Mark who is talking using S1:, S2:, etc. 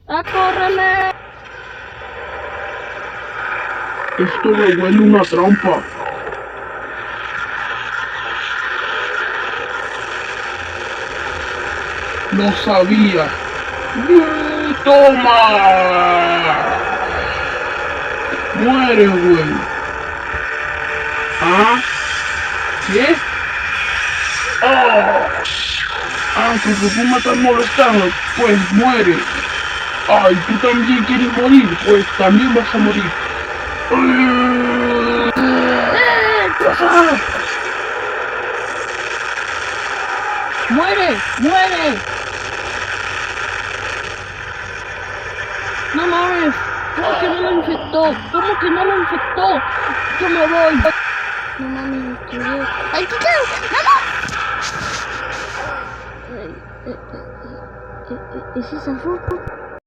S1: ¡A córrele!
S2: Esto me huele una trampa. Lo sabía. ¡Toma! Muere, güey. ¿Ah? ¿Qué? ¡Oh! Ah, porque tú me estás molestando. Pues muere. Ay, tú también quieres morir. Pues también vas a morir.
S1: ¡Muere! ¡Muere! ¡No mames! ¿Cómo que no lo infectó? ¿Cómo que no lo infectó? ¡Yo me voy! No mames, estuvo... ¡Ay, qué caro! ¡Mamá! ¿Es esa foto?